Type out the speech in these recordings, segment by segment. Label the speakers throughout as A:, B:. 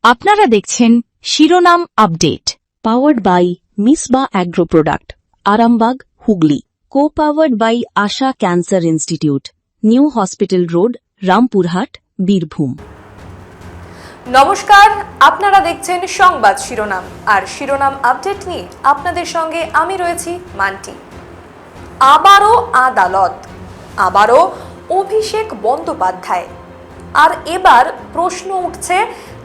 A: আপনারা দেখছেন শিরোনাম update, powered by Misba agro product, Arambagh, Hooghly. Co powered by Asha cancer institute, new hospital road, Rampurhat, Birbhum.
B: নমস্কার, আপনারা দেখছেন সংবাদ শিরোনাম, আর শিরোনাম আপডেট নিয়ে আপনাদের সঙ্গে আমি রয়েছি মান্টি। আবারও আদালত, আবারও অভিষেক বন্দ্যোপাধ্যায়, আর এবার প্রশ্ন উঠছে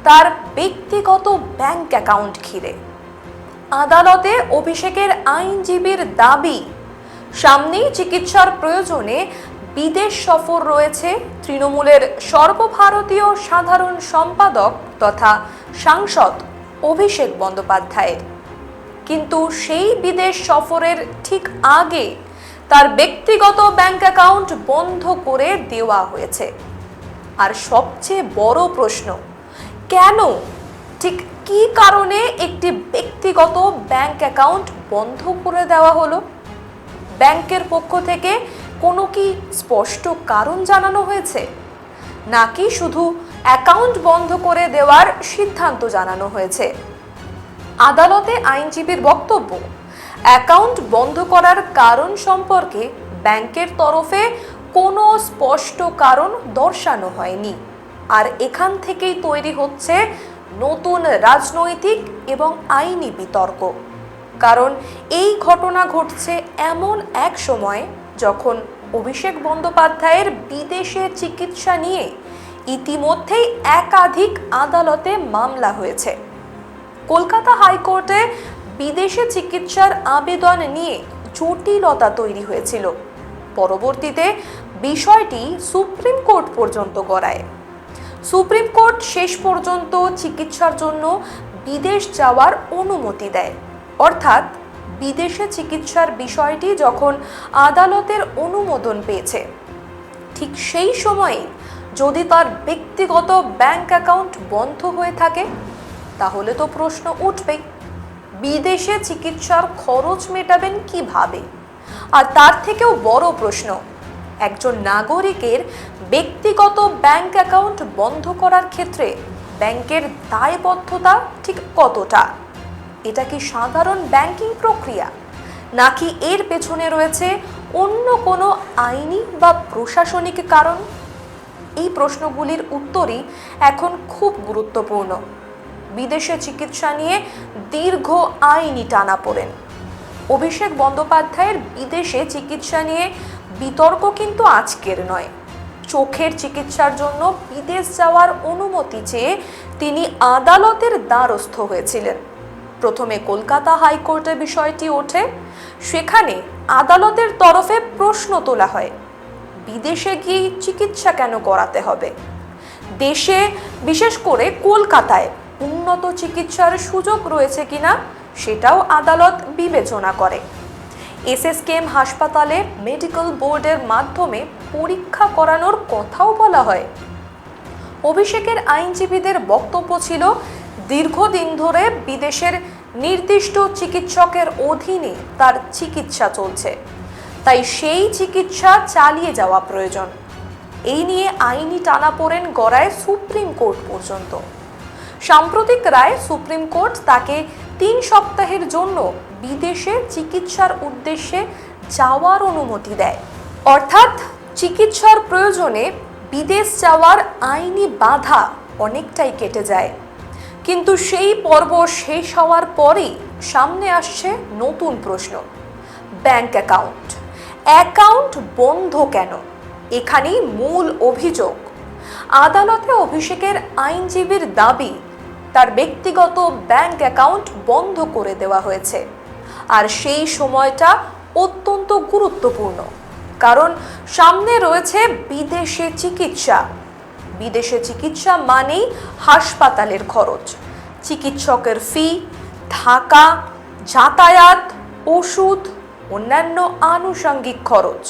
B: তার ব্যক্তিগত ব্যাংক অ্যাকাউন্ট ঘিরে। আদালতে অভিষেকের আইনজীবীর দাবি, সামনেই চিকিৎসার প্রয়োজনে বিদেশ সফর রয়েছে তৃণমূলের সর্বভারতীয় সাধারণ সম্পাদক তথা সাংসদ অভিষেক বন্দ্যোপাধ্যায়ের। কিন্তু সেই বিদেশ সফরের ঠিক আগে তার ব্যক্তিগত ব্যাংক অ্যাকাউন্ট বন্ধ করে দেওয়া হয়েছে। আর সবচেয়ে বড় প্রশ্ন, কেন, ঠিক কী কারণে একটি ব্যক্তিগত ব্যাংক অ্যাকাউন্ট বন্ধ করে দেওয়া হলো? ব্যাংকের পক্ষ থেকে কোনো কি স্পষ্ট কারণ জানানো হয়েছে, নাকি শুধু অ্যাকাউন্ট বন্ধ করে দেওয়ার সিদ্ধান্ত জানানো হয়েছে? আদালতে আইনজীবীর বক্তব্য, অ্যাকাউন্ট বন্ধ করার কারণ সম্পর্কে ব্যাংকের তরফে কোনো স্পষ্ট কারণ দর্শানো হয়নি। আর এখান থেকেই তৈরি হচ্ছে নতুন রাজনৈতিক এবং আইনি বিতর্ক। কারণ এই ঘটনা ঘটছে এমন এক সময় যখন অভিষেক বন্দ্যোপাধ্যায়ের বিদেশে চিকিৎসা নিয়ে ইতিমধ্যেই একাধিক আদালতে মামলা হয়েছে। কলকাতা হাইকোর্টে বিদেশে চিকিৎসার আবেদন নিয়ে জটিলতা তৈরি হয়েছিল। পরবর্তীতে বিষয়টি সুপ্রিম কোর্ট পর্যন্ত গড়ায়। সুপ্রিম কোর্ট শেষ পর্যন্ত চিকিৎসার জন্য বিদেশ যাওয়ার অনুমতি দেয়। অর্থাৎ বিদেশে চিকিৎসার বিষয়টি যখন আদালতের অনুমোদন পেয়েছে, ঠিক সেই সময়ে যদি তার ব্যক্তিগত ব্যাংক অ্যাকাউন্ট বন্ধ হয়ে থাকে, তাহলে তো প্রশ্ন উঠবেই, বিদেশে চিকিৎসার খরচ মেটাবেন কিভাবে? আর তার থেকেও বড় প্রশ্ন, একজন নাগরিকের ব্যক্তিগত ব্যাংক অ্যাকাউন্ট বন্ধ করার ক্ষেত্রে ব্যাংকের দায়বদ্ধতা ঠিক কতটা? এটা কি সাধারণ ব্যাংকিং প্রক্রিয়া, নাকি এর পেছনে রয়েছে অন্য কোনো আইনি বা প্রশাসনিক কারণ? এই প্রশ্নগুলির উত্তরই এখন খুব গুরুত্বপূর্ণ। বিদেশে চিকিৎসা নিয়ে দীর্ঘ আইনি টানাপোড়েন। অভিষেক বন্দ্যোপাধ্যায়ের বিদেশে চিকিৎসা নিয়ে বিতর্ক কিন্তু আজকের নয়। চোখের চিকিৎসার জন্য বিদেশ যাওয়ার অনুমতি চেয়ে তিনি আদালতের দ্বারস্থ হয়েছিলেন। প্রথমে কলকাতা হাইকোর্টে বিষয়টি ওঠে। সেখানে আদালতের তরফে প্রশ্ন তোলা হয়, বিদেশে গিয়ে চিকিৎসা কেন করাতে হবে? দেশে, বিশেষ করে কলকাতায় উন্নত চিকিৎসার সুযোগ রয়েছে কিনা সেটাও আদালত বিবেচনা করে। এসএসকেএম হাসপাতালে মেডিকেল বোর্ডের মাধ্যমে পরীক্ষা করানোর কথাও বলা হয়। অভিষেকের আইনজীবীদের বক্তব্য ছিল, দীর্ঘদিন ধরে বিদেশের নির্দিষ্ট চিকিৎসকের অধীনে তার চিকিৎসা চলছে, তাই সেই চিকিৎসা চালিয়ে যাওয়া প্রয়োজন। এই নিয়ে আইনি টানাপোড়েন গড়ায় সুপ্রিম কোর্ট পর্যন্ত। সাম্প্রতিক রায়ে সুপ্রিম কোর্ট তাকে 3 সপ্তাহের জন্য বিদেশে চিকিৎসার উদ্দেশ্যে যাওয়ার অনুমতি দেয়। অর্থাৎ চিকিৎসার প্রয়োজনে বিদেশ যাওয়ার আইনি বাধা অনেকটাই কেটে যায়। কিন্তু সেই পর্ব শেষ হওয়ার পরেই সামনে আসছে নতুন প্রশ্ন, ব্যাংক অ্যাকাউন্ট। অ্যাকাউন্ট বন্ধ কেন? এখানেই মূল অভিযোগ। আদালতে অভিষেকের আইনজীবীর দাবি, তার ব্যক্তিগত ব্যাংক অ্যাকাউন্ট বন্ধ করে দেওয়া হয়েছে। আর সেই সময়টা অত্যন্ত গুরুত্বপূর্ণ, কারণ সামনে রয়েছে বিদেশে চিকিৎসা। বিদেশে চিকিৎসা মানেই হাসপাতালের খরচ, চিকিৎসকের ফি, থাকা, যাতায়াত, ওষুধ, অন্যান্য আনুষঙ্গিক খরচ।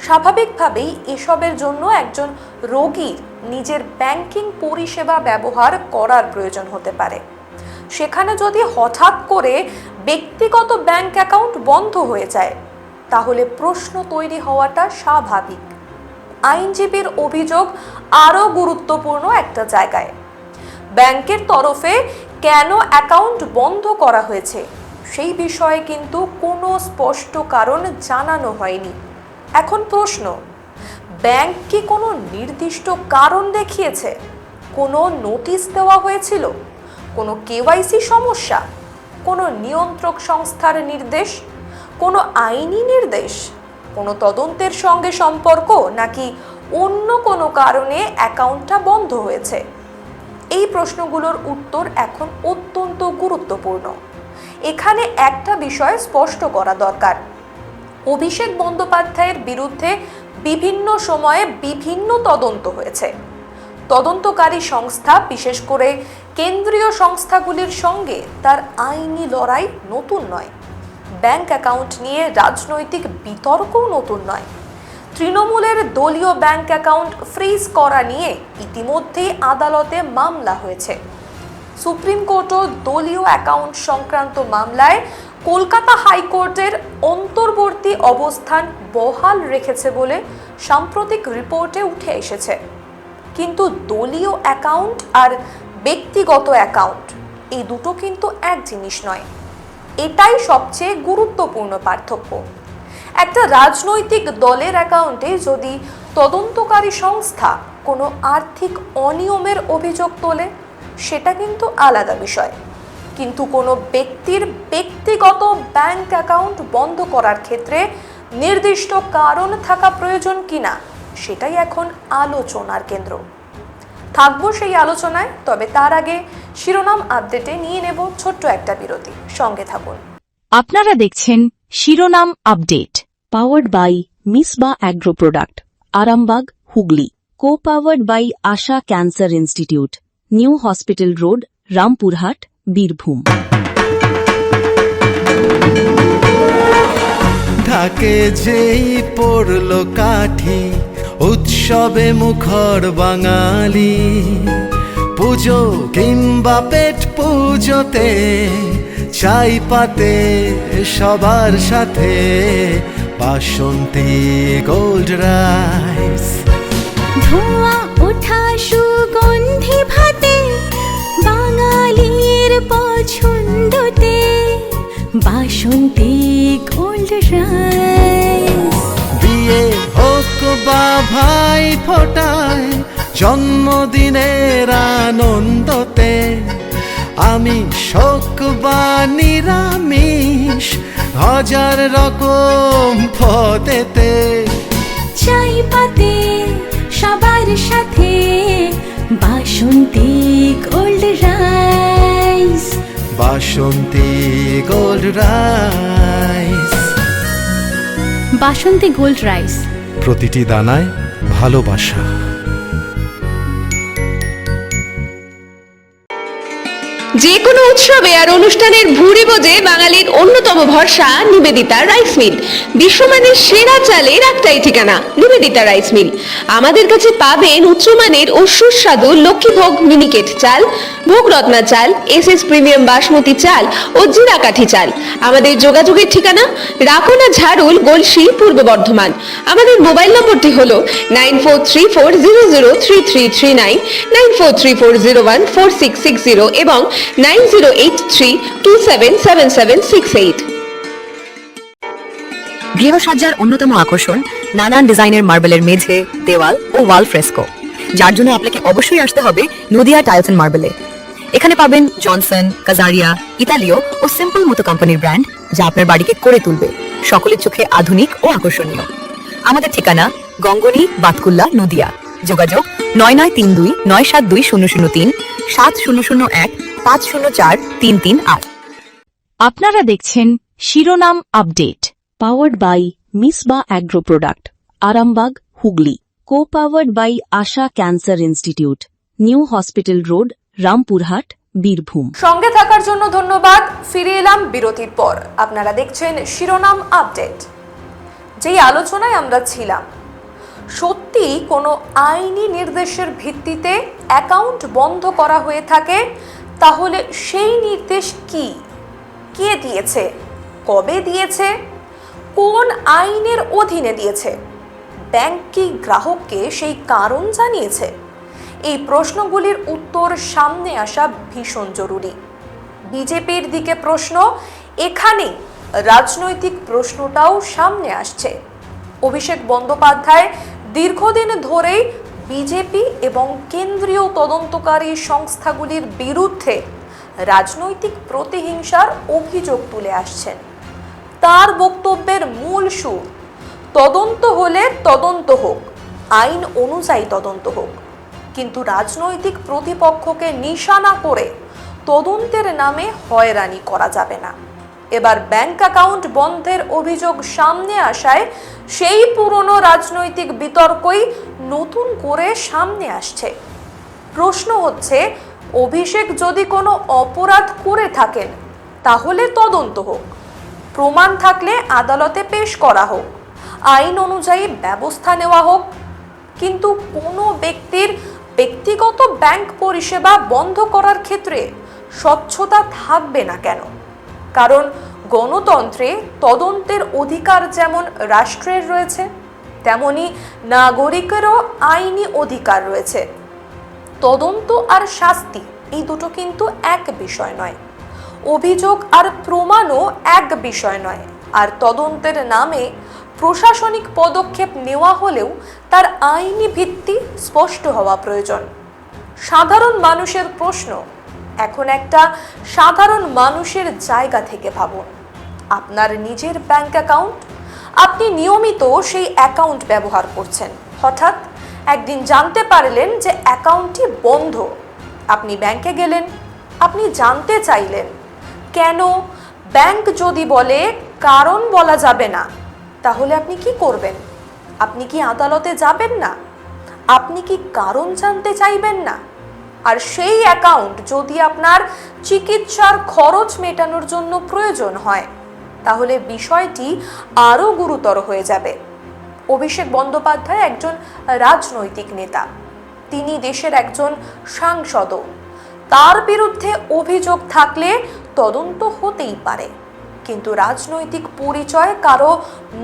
B: স্বাভাবিকভাবেই এসবের জন্য একজন রোগীর নিজের ব্যাংকিং পরিষেবা ব্যবহার করার প্রয়োজন হতে পারে। সেখানে যদি হঠাৎ করে ব্যক্তিগত ব্যাংক অ্যাকাউন্ট বন্ধ হয়ে যায়, তাহলে প্রশ্ন তৈরি হওয়াটা স্বাভাবিক। আইনজীবীর অভিযোগ আরও গুরুত্বপূর্ণ একটা জায়গায়, ব্যাংকের তরফে কেন অ্যাকাউন্ট বন্ধ করা হয়েছে সেই বিষয়ে কিন্তু কোনো স্পষ্ট কারণ জানানো হয়নি। এখন প্রশ্ন, ব্যাংক কি কোনো নির্দিষ্ট কারণ দেখিয়েছে? কোনো নোটিশ দেওয়া হয়েছিল? কোনো কেওয়াইসি সমস্যা? কোনো নিয়ন্ত্রক সংস্থার নির্দেশ? কোনো আইনি নির্দেশ? কোনো তদন্তের সঙ্গে সম্পর্ক, নাকি অন্য কোনো কারণে অ্যাকাউন্টটা বন্ধ হয়েছে? এই প্রশ্নগুলোর উত্তর এখন অত্যন্ত গুরুত্বপূর্ণ। এখানে একটা বিষয় স্পষ্ট করা দরকার, অভিষেক বন্দ্যোপাধ্যায়ের বিরুদ্ধে বিভিন্ন সময়ে বিভিন্ন তদন্ত হয়েছে। তদন্তকারী সংস্থা, বিশেষ করে কেন্দ্রীয় সংস্থাগুলির সঙ্গে তার আইনি লড়াই নতুন নয়। ব্যাংক অ্যাকাউন্ট নিয়ে রাজনৈতিক বিতর্কও নতুন নয়। তৃণমূলের দলীয় ব্যাংক অ্যাকাউন্ট ফ্রিজ করা নিয়ে ইতিমধ্যেই আদালতে মামলা হয়েছে। সুপ্রিম কোর্টও দলীয় অ্যাকাউন্ট সংক্রান্ত মামলায় কলকাতা হাইকোর্টের অন্তর্বর্তী অবস্থান বহাল রেখেছে বলে সাম্প্রতিক রিপোর্টে উঠে এসেছে। কিন্তু দলীয় অ্যাকাউন্ট আর ব্যক্তিগত অ্যাকাউন্ট এই দুটো কিন্তু এক জিনিস নয়। এটাই সবচেয়ে গুরুত্বপূর্ণ পার্থক্য। একটা রাজনৈতিক দলের অ্যাকাউন্টে যদি তদন্তকারী সংস্থা কোনো আর্থিক অনিয়মের অভিযোগ তোলে, সেটা কিন্তু আলাদা বিষয়। কিন্তু কোনো ব্যক্তির ব্যক্তিগত ব্যাংক অ্যাকাউন্ট বন্ধ করার ক্ষেত্রে নির্দিষ্ট কারণ থাকা প্রয়োজন কিনা, সেটাই এখন আলোচনার কেন্দ্র। থাকবো সেই আলোচনায়, তবে তার আগে শিরোনাম আপডেটে নিয়ে নেব ছোট্ট একটা বিরতি। সঙ্গে থাকুন।
A: আপনারা দেখছেন শিরোনাম update, powered by Misba agro product, Arambagh, Hooghly. Co powered by Asha cancer institute, new hospital road, Rampurhat, Birbhum.
C: ঢাকে যেই পড়ল কাঠি, উৎসবে মুখর বাঙালি। পুজো কিংবা পেট পুজোতে চাই পাতে সবার সাথে বাসন্তী গোল্ড রাইস।
D: ধোঁয়া ওঠা সুগন্ধি ভাতে বাঙালির পছন্দতে বাসন্তী গোল্ড রাইস।
C: বিয়ে হোক বা ভাই ফোটায়, জন্মদিনের আনন্দতে আমি শোক বা নিরামিষ, হাজার রকম পদেতে
D: চাই পাতে সবার সাথে বাসন্তী গোল্ড রাইস।
C: বাসন্তী গোল্ড রাইস।
D: বাসন্তী গোল্ড রাইস,
C: প্রতিটি দানায় ভালোবাসা।
E: যে কোনো উৎসবে আর অনুষ্ঠানের ভুরি বোঝে বাঙালির অন্যতম ভরসা নিবেদিতা রাইস মিল। বিশ্বমানের সেরা চালের একটাই ঠিকানা, নিবেদিতা রাইস মিল। আমাদের কাছে পাবেন উচ্চমানের ও সুস্বাদু লক্ষ্মীভোগ মিনিকেট চাল, ভোগরত্না চাল, এসএস প্রিমিয়াম বাসমতি চাল ও জিরাকাঠি চাল। আমাদের যোগাযোগের ঠিকানা রাকোনা ঝাড়ুল, গলসি, পূর্ব বর্ধমান। আমাদের মোবাইল নম্বরটি হলো 9434003339, 9434014660 এবং 9083277768।
F: গৃহসজ্জার অন্যতম আকর্ষণ নানান ডিজাইনের মার্বেলের মেঝে, দেওয়াল ও ওয়াল ফ্রেস্কো, যার জন্য আপনাকে অবশ্যই আসতে হবে নদিয়া টাইলস এন্ড মার্বেলে। এখানে পাবেন জনসন, কাজারিয়া, ইতালীয় ও সিম্পল মতো কোম্পানির ব্র্যান্ড, যা আপনার বাড়িকে করে তুলবে সকলের চোখে আধুনিক ও আকর্ষণীয়। আমাদের ঠিকানা গঙ্গনি, বাতকুল্লা, নদিয়া। যোগাযোগ 9932972003, 7001 504 338।
A: আপনারা দেখছেন শিরোনাম update, powered by Misba agro product, Arambagh, Hooghly. Co powered by Asha cancer institute, new hospital road, Rampurhat, Birbhum.
B: সঙ্গে থাকার জন্য ধন্যবাদ। ফিরে এলাম বিরতির পর। আপনারা দেখছেন শিরোনাম আপডেট। যেই আলোচনায় আমরা ছিলাম, সত্যি কোনো আইনি নির্দেশের ভিত্তিতে অ্যাকাউন্ট বন্ধ করা হয়ে থাকে, তাহলে সেই নির্দেশ কি, কে দিয়েছে, কবে দিয়েছে, কোন আইনের অধীনে দিয়েছে? ব্যাংক কি গ্রাহককে সেই কারণ জানিয়েছে? এই প্রশ্নগুলির উত্তর সামনে আসা ভীষণ জরুরি। বিজেপির দিকে প্রশ্ন, এখানেই রাজনৈতিক প্রশ্নটাও সামনে আসছে। অভিষেক বন্দ্যোপাধ্যায় দীর্ঘদিন ধরেই বিজেপি এবং কেন্দ্রীয় তদন্তকারী সংস্থাগুলির বিরুদ্ধে রাজনৈতিক প্রতিহিংসার অভিযোগ তুলে আসছেন। তার বক্তব্যের মূল সুর, তদন্ত হলে তদন্ত হোক, আইন অনুযায়ী তদন্ত হোক, কিন্তু রাজনৈতিক প্রতিপক্ষকে নিশানা করে তদন্তের নামে হয়রানি করা যাবে না। এবার ব্যাংক অ্যাকাউন্ট বন্ধের অভিযোগ সামনে আসায় সেই পুরনো রাজনৈতিক বিতর্কই নতুন করে সামনে আসছে। প্রশ্ন হচ্ছে, অভিষেক যদি কোনো অপরাধ করে থাকেন তাহলে তদন্ত হোক, প্রমাণ থাকলে আদালতে পেশ করা হোক, আইন অনুযায়ী ব্যবস্থা নেওয়া হোক, কিন্তু কোনো ব্যক্তির ব্যক্তিগত ব্যাংক পরিষেবা বন্ধ করার ক্ষেত্রে স্বচ্ছতা থাকবে না কেন? কারণ গণতন্ত্রে তদন্তের অধিকার যেমন রাষ্ট্রের রয়েছে, তেমনি নাগরিকেরও আইনি অধিকার রয়েছে। তদন্ত আর শাস্তি এই দুটো কিন্তু এক বিষয় নয়, অভিযোগ আর প্রমাণও এক বিষয় নয়। আর তদন্তের নামে প্রশাসনিক পদক্ষেপ নেওয়া হলেও তার আইনি ভিত্তি স্পষ্ট হওয়া প্রয়োজন। সাধারণ মানুষের প্রশ্ন, এখন একটা সাধারণ মানুষের জায়গা থেকে ভাবুন, আপনার নিজের ব্যাংক অ্যাকাউন্ট, আপনি নিয়মিত সেই অ্যাকাউন্ট ব্যবহার করছেন, হঠাৎ একদিন জানতে পারলেন যে অ্যাকাউন্টটি বন্ধ। আপনি ব্যাংকে গেলেন, আপনি জানতে চাইলেন কেন। ব্যাংক যদি বলে কারণ বলা যাবে না, তাহলে আপনি কি করবেন? আপনি কি আদালতে যাবেন না? আপনি কি কারণ জানতে চাইবেন না? আর সেই অ্যাকাউন্ট যদি আপনার চিকিৎসার খরচ মেটানোর জন্য প্রয়োজন হয়, তাহলে বিষয়টি আরও গুরুতর হয়ে যাবে। অভিষেক বন্দ্যোপাধ্যায় একজন রাজনৈতিক নেতা, তিনি দেশের একজন সাংসদও। তার বিরুদ্ধে অভিযোগ থাকলে তদন্ত হতেই পারে, কিন্তু রাজনৈতিক পরিচয় কারো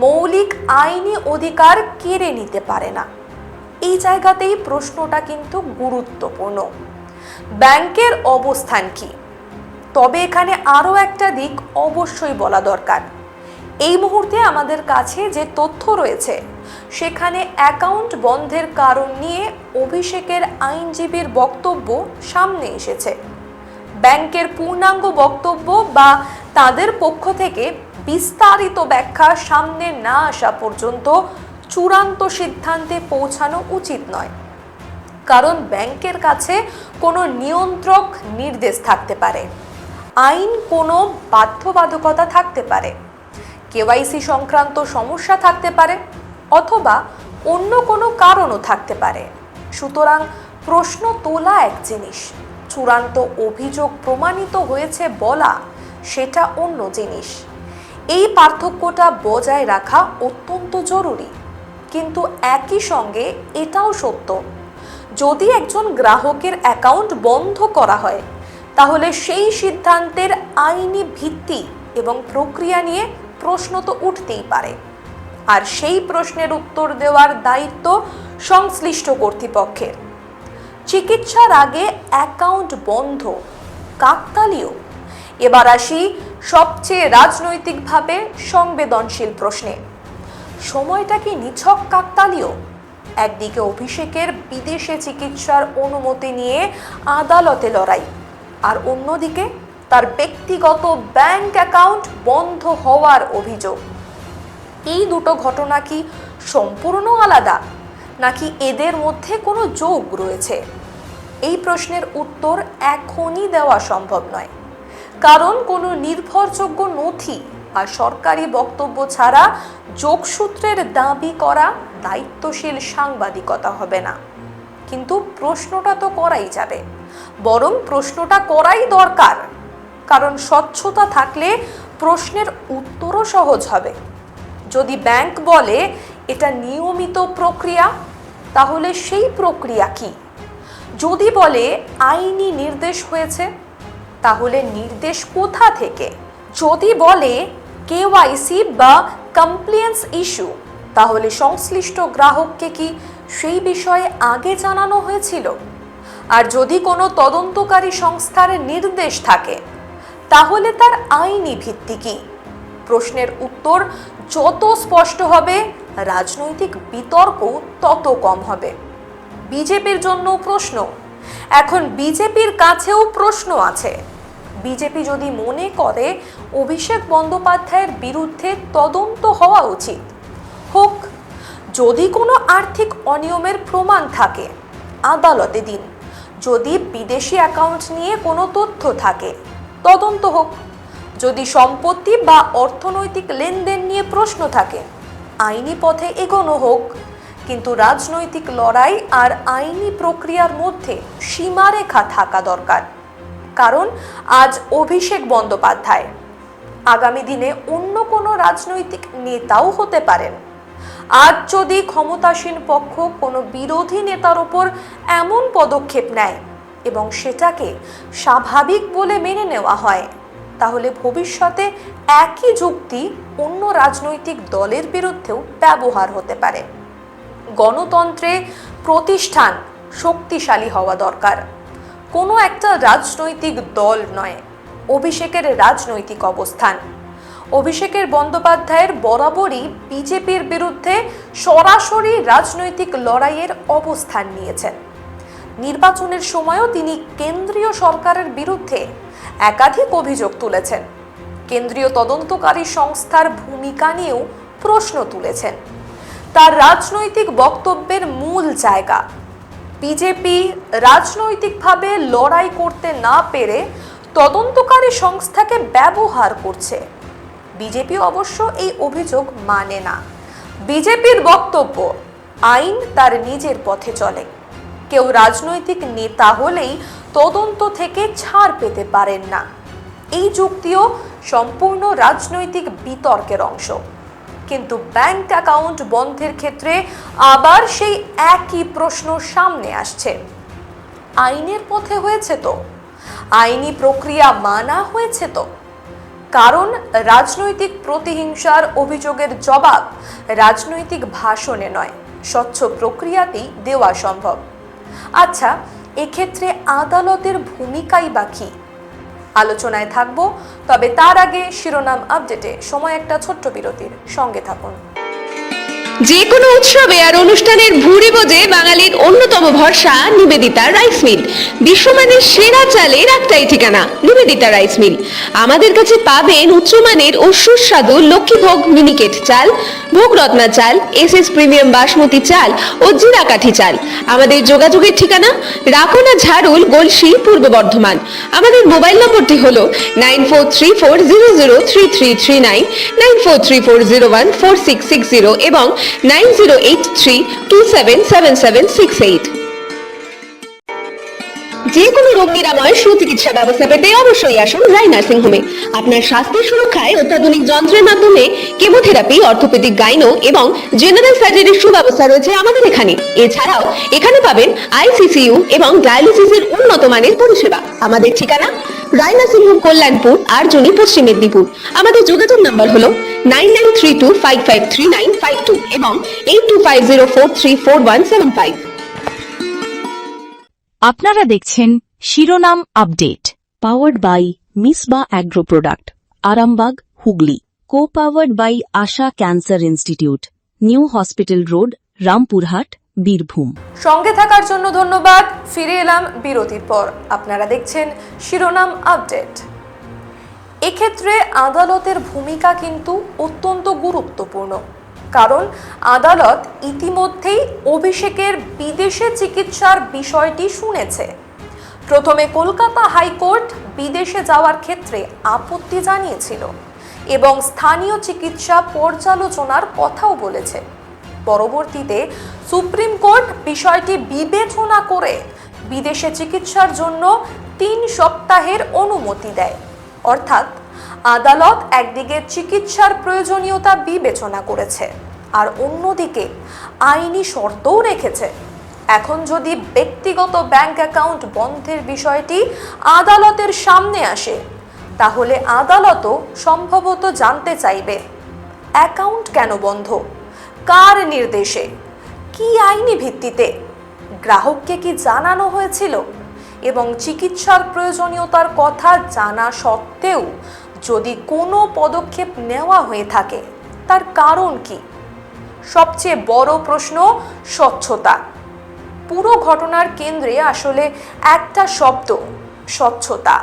B: মৌলিক আইনি অধিকার কেড়ে নিতে পারে না। এই জায়গাতেই প্রশ্নটা কিন্তু গুরুত্বপূর্ণ। ব্যাংকের অবস্থান কি? তবে এখানে আরও একটা দিক অবশ্যই বলা দরকার। এই মুহূর্তে আমাদের কাছে যে তথ্য রয়েছে, সেখানে অ্যাকাউন্ট বন্ধের কারণ নিয়ে অভিষেকের আইনজীবীর বক্তব্য সামনে এসেছে। ব্যাংকের পূর্ণাঙ্গ বক্তব্য বা তাদের পক্ষ থেকে বিস্তারিত ব্যাখ্যা সামনে না আসা পর্যন্ত চূড়ান্ত সিদ্ধান্তে পৌঁছানো উচিত নয়। কারণ ব্যাংকের কাছে কোনো নিয়ন্ত্রক নির্দেশ থাকতে পারে, আইন কোনো বাধ্যবাধকতা থাকতে পারে, কেওয়াইসি সংক্রান্ত সমস্যা থাকতে পারে, অথবা অন্য কোনো কারণও থাকতে পারে। সুতরাং প্রশ্ন তোলা এক জিনিস, চূড়ান্ত অভিযোগ প্রমাণিত হয়েছে বলা সেটা অন্য জিনিস। এই পার্থক্যটা বজায় রাখা অত্যন্ত জরুরি। কিন্তু একই সঙ্গে এটাও সত্য, যদি একজন গ্রাহকের অ্যাকাউন্ট বন্ধ করা হয়, তাহলে সেই সিদ্ধান্তের আইনি ভিত্তি এবং প্রক্রিয়া নিয়ে প্রশ্ন তো উঠতেই পারে। আর সেই প্রশ্নের উত্তর দেওয়ার দায়িত্ব সংশ্লিষ্ট কর্তৃপক্ষের। চিকিৎসার আগে অ্যাকাউন্ট বন্ধ কাকতালীয়। এবার আসি সবচেয়ে রাজনৈতিকভাবে সংবেদনশীল প্রশ্নে, সময়টা কি নিছক কাকতালীয়? একদিকে অভিষেকের বিদেশে চিকিৎসার অনুমতি নিয়ে আদালতে লড়াই, আর অন্যদিকে তার ব্যক্তিগত ব্যাংক অ্যাকাউন্ট বন্ধ হওয়ার অভিযোগ। এই দুটো ঘটনা কি সম্পূর্ণ আলাদা, নাকি এদের মধ্যে কোনো যোগ রয়েছে? এই প্রশ্নের উত্তর এখনই দেওয়া সম্ভব নয়, কারণ কোনো নির্ভরযোগ্য নথি আর সরকারি বক্তব্য ছাড়া যোগসূত্রের দাবি করা দায়িত্বশীল সাংবাদিকতা হবে না। কিন্তু প্রশ্নটা তো করাই যাবে, বরং প্রশ্নটা করাই দরকার, কারণ স্বচ্ছতা থাকলে প্রশ্নের উত্তরও সহজ হবে। যদি ব্যাংক বলে এটা নিয়মিত প্রক্রিয়া, তাহলে সেই প্রক্রিয়া কি? যদি বলে আইনি নির্দেশ হয়েছে, তাহলে নির্দেশ কোথা থেকে? যদি বলে কেওয়াইসি বা কমপ্লিয়েন্স ইস্যু, তাহলে সংশ্লিষ্ট গ্রাহককে কি সেই বিষয়ে আগে জানানো হয়েছিল? আর যদি কোনো তদন্তকারী সংস্থার নির্দেশ থাকে তাহলে তার আইনি ভিত্তি কি? প্রশ্নের উত্তর যত স্পষ্ট হবে রাজনৈতিক বিতর্ক তত কম হবে। বিজেপির জন্য প্রশ্ন, এখন বিজেপির কাছেও প্রশ্ন আছে। বিজেপি যদি মনে করে অভিষেক বন্দ্যোপাধ্যায়ের বিরুদ্ধে তদন্ত হওয়া উচিত, হোক। যদি কোনো আর্থিক অনিয়মের প্রমাণ থাকে আদালতে দিন। যদি বিদেশি অ্যাকাউন্ট নিয়ে কোনো তথ্য থাকে তদন্ত হোক। যদি সম্পত্তি বা অর্থনৈতিক লেনদেন নিয়ে প্রশ্ন থাকে আইনি পথে এগোনো হোক। কিন্তু রাজনৈতিক লড়াই আর আইনি প্রক্রিয়ার মধ্যে সীমারেখা থাকা দরকার। কারণ আজ অভিষেক বন্দ্যোপাধ্যায়, আগামী দিনে অন্য কোনো রাজনৈতিক নেতাও হতে পারেন। আজ যদি ক্ষমতাসীন পক্ষ কোনো বিরোধী নেতার ওপর এমন পদক্ষেপ নেয় এবং সেটাকে স্বাভাবিক বলে মেনে নেওয়া হয়, তাহলে ভবিষ্যতে একই যুক্তি অন্য রাজনৈতিক দলের বিরুদ্ধেও ব্যবহার হতে পারে। গণতন্ত্রে প্রতিষ্ঠান শক্তিশালী হওয়া দরকার, কোনো একটা রাজনৈতিক দল নয়। অভিষেকের রাজনৈতিক অবস্থান, অভিষেকের বন্দ্যোপাধ্যায়ের বরাবরই বিজেপির বিরুদ্ধে সরাসরি রাজনৈতিক লড়াইয়ের অবস্থান নিয়েছেন। নির্বাচনের সময়ও তিনি কেন্দ্রীয় সরকারের বিরুদ্ধে একাধিক অভিযোগ তুলেছেন। কেন্দ্রীয় তদন্তকারী সংস্থার ভূমিকা নিয়েও প্রশ্ন তুলেছেন। তার রাজনৈতিক বক্তব্যের মূল জায়গা, বিজেপি রাজনৈতিকভাবে লড়াই করতে না পেরে তদন্তকারী সংস্থাকে ব্যবহার করছে। বিজেপি অবশ্য এই অভিযোগ মানে না। বিজেপির বক্তব্য, আইন তার নিজের পথে চলে। কেউ রাজনৈতিক নেতা হলেই তদন্ত থেকে ছাড় পেতে পারেন না। এই যুক্তিও সম্পূর্ণ রাজনৈতিক বিতর্কের অংশ। কিন্তু ব্যাংক অ্যাকাউন্ট বন্ধের ক্ষেত্রে আবার সেই একই প্রশ্ন সামনে আসছে। আইনের পথে হয়েছে তো? আইনি প্রক্রিয়া মানা হয়েছে তো? কারণ রাজনৈতিক প্রতিহিংসার অভিযোগের জবাব রাজনৈতিক ভাষণে নয়, স্বচ্ছ প্রক্রিয়াতেই দেওয়া সম্ভব। আচ্ছা, এক্ষেত্রে আদালতের ভূমিকাই বা কি? আলোচনায় থাকবো, তবে তার আগে শিরোনাম আপডেটে সময় একটা ছোট্ট বিরতির। সঙ্গে থাকুন।
E: যে কোনো উৎসবে আর অনুষ্ঠানের ভুরি বোঝে বাঙালির অন্যতম ভরসা নিবেদিতা রাইস মিল। বিশ্বমানের সেরা চালের একটাই ঠিকানা, নিবেদিতা রাইস মিল। আমাদের কাছে পাবেন উচ্চমানের ও সুস্বাদু লক্ষ্মীভোগ মিনিকেট চাল, ভোগরত্না চাল, এসএস প্রিমিয়াম বাসমতি চাল ও জিরাকাঠি চাল। আমাদের যোগাযোগের ঠিকানা রাকোনা ঝাড়ুল, গলসি, পূর্ব বর্ধমান। আমাদের মোবাইল নম্বরটি হলো 9434003339, 9434014660 এবং 9083277768। যে কোনো রোগ নিরাময় সুচিকিৎসা ব্যবস্থা পেতে অবশ্যই আসুন রায় নার্সিং হোমে। আপনার স্বাস্থ্যের সুরক্ষায় অত্যাধুনিক যন্ত্রের মাধ্যমে কেমোথেরাপি, অর্থোপেডিক, গাইনো এবং জেনারেল সার্জারির সুব্যবস্থা রয়েছে আমাদের এখানে। এছাড়াও এখানে পাবেন আইসিসিইউ এবং ডায়ালিসিসের উন্নত মানের পরিষেবা। আমাদের ঠিকানা রায় নার্সিং হোম, কল্যাণপুর, আরজনি, পশ্চিম মেদিনীপুর। আমাদের যোগাযোগ নাম্বার হলো 9932553952 এবং 8250434175।
A: আপনারা দেখছেন শিরোনাম update, powered by Misba agro product, Arambagh, Hooghly. Co powered by Asha cancer institute, new hospital road, Rampurhat, Birbhum.
B: সঙ্গে থাকার জন্য ধন্যবাদ। ফিরে এলাম বিরতির পর। আপনারা দেখছেন শিরোনাম আপডেট। এক্ষেত্রে আদালতের ভূমিকা কিন্তু অত্যন্ত গুরুত্বপূর্ণ, কারণ আদালত ইতিমধ্যেই অভিষেকের বিদেশে চিকিৎসার বিষয়টি শুনেছে। প্রথমে কলকাতা হাইকোর্ট বিদেশে যাওয়ার ক্ষেত্রে আপত্তি জানিয়েছিল এবং স্থানীয় চিকিৎসা পর্যালোচনার কথাও বলেছে। পরবর্তীতে সুপ্রিম কোর্ট বিষয়টি বিবেচনা করে বিদেশে চিকিৎসার জন্য 3 সপ্তাহের অনুমতি দেয়। অর্থাৎ আদালত একদিকে চিকিৎসার প্রয়োজনীয়তা বিবেচনা করেছে আর অন্যদিকে আইনি শর্তও রেখেছে। এখন যদি ব্যক্তিগত ব্যাংক অ্যাকাউন্ট বন্ধের বিষয়টি আদালতের সামনে আসে, তাহলে আদালতও সম্ভবত জানতে চাইবে অ্যাকাউন্ট কেন বন্ধ, কার নির্দেশে, কি আইনি ভিত্তিতে। গ্রাহককে কি জানানো হয়েছিল? এবং চিকিৎসার প্রয়োজনীয়তার কথা জানা সত্ত্বেও যদি কোনো পদক্ষেপ নেওয়া হয়ে থাকে, তার কারণ কি? সবচেয়ে বড় প্রশ্ন, স্বচ্ছতা। পুরো ঘটনার কেন্দ্রে আসলে একটা শব্দ, স্বচ্ছতা।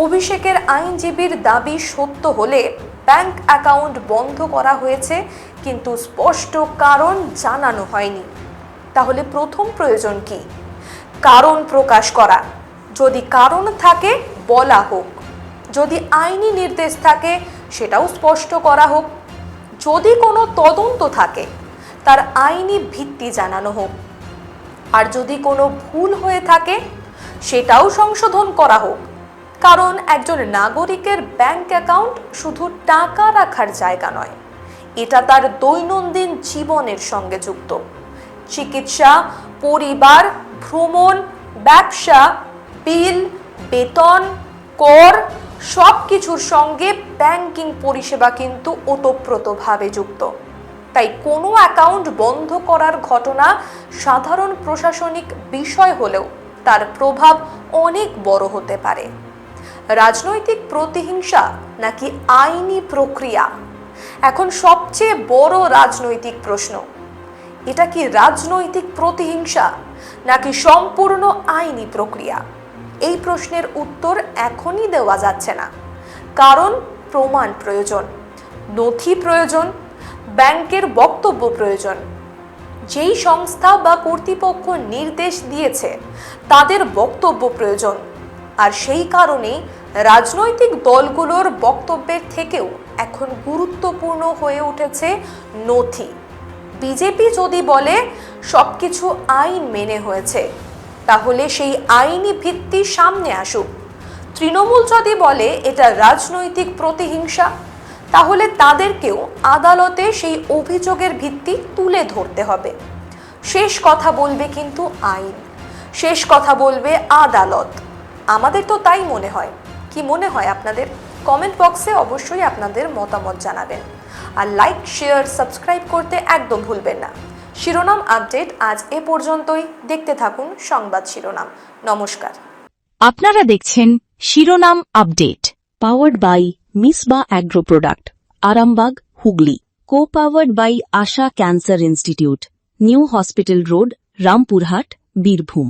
B: অভিষেকের আইনজীবীর দাবি সত্য হলে ব্যাংক অ্যাকাউন্ট বন্ধ করা হয়েছে, কিন্তু স্পষ্ট কারণ জানানো হয়নি। তাহলে প্রথম প্রয়োজন কি? কারণ প্রকাশ করা। যদি কারণ থাকে বলা হোক, যদি আইনি নির্দেশ থাকে সেটাও স্পষ্ট করা হোক, যদি কোনো তদন্ত থাকে তার আইনি ভিত্তি জানানো হোক, আর যদি কোনো ভুল হয়ে থাকে সেটাও সংশোধন করা হোক। কারণ একজন নাগরিকের ব্যাংক অ্যাকাউন্ট শুধু টাকা রাখার জায়গা নয়, এটা তার দৈনন্দিন জীবনের সঙ্গে যুক্ত। চিকিৎসা, পরিবার, ভ্রমণ, ব্যবসা, বিল, বেতন, কর সব কিছুর সঙ্গে ব্যাংকিং পরিষেবা কিন্তু ওতপ্রোতভাবে যুক্ত। তাই কোনো অ্যাকাউন্ট বন্ধ করার ঘটনা সাধারণ প্রশাসনিক বিষয় হলেও তার প্রভাব অনেক বড় হতে পারে। রাজনৈতিক প্রতিহিংসা নাকি আইনি প্রক্রিয়া? এখন সবচেয়ে বড় রাজনৈতিক প্রশ্ন, এটা কি রাজনৈতিক প্রতিহিংসা নাকি সম্পূর্ণ আইনি প্রক্রিয়া? এই প্রশ্নের উত্তর এখনই দেওয়া যাচ্ছে না, কারণ প্রমাণ প্রয়োজন, নথি প্রয়োজন, ব্যাংকের বক্তব্য প্রয়োজন, যেই সংস্থা বা কর্তৃপক্ষ নির্দেশ দিয়েছে তাদের বক্তব্য প্রয়োজন। আর সেই কারণেই রাজনৈতিক দলগুলোর বক্তব্যের থেকেও এখন গুরুত্বপূর্ণ হয়ে উঠেছে নথি। বিজেপি যদি বলে সবকিছু আইন মেনে হয়েছে, তাহলে সেই আইনি ভিত্তি সামনে আসুক। তৃণমূল যদি বলে এটা রাজনৈতিক প্রতিহিংসা, তাহলে তাদেরকেও আদালতে সেই অভিযোগের ভিত্তি তুলে ধরতে হবে। শেষ কথা বলবে কিন্তু আইন, শেষ কথা বলবে আদালত। আমাদের তো তাই মনে হয়। কি মনে হয় আপনাদের? কমেন্ট বক্সে অবশ্যই আপনাদের মতামত জানাবেন। আর লাইক, শেয়ার, সাবস্ক্রাইব করতে একদম ভুলবেন না। শিরোনাম আপডেট আজ এ পর্যন্তই। দেখতে থাকুন সংবাদ শিরোনাম। নমস্কার।
A: আপনারা দেখছেন শিরোনাম update, powered by Misba agro product, Arambagh, Hooghly. Co powered by Asha cancer institute, new hospital road, Rampurhat, Birbhum.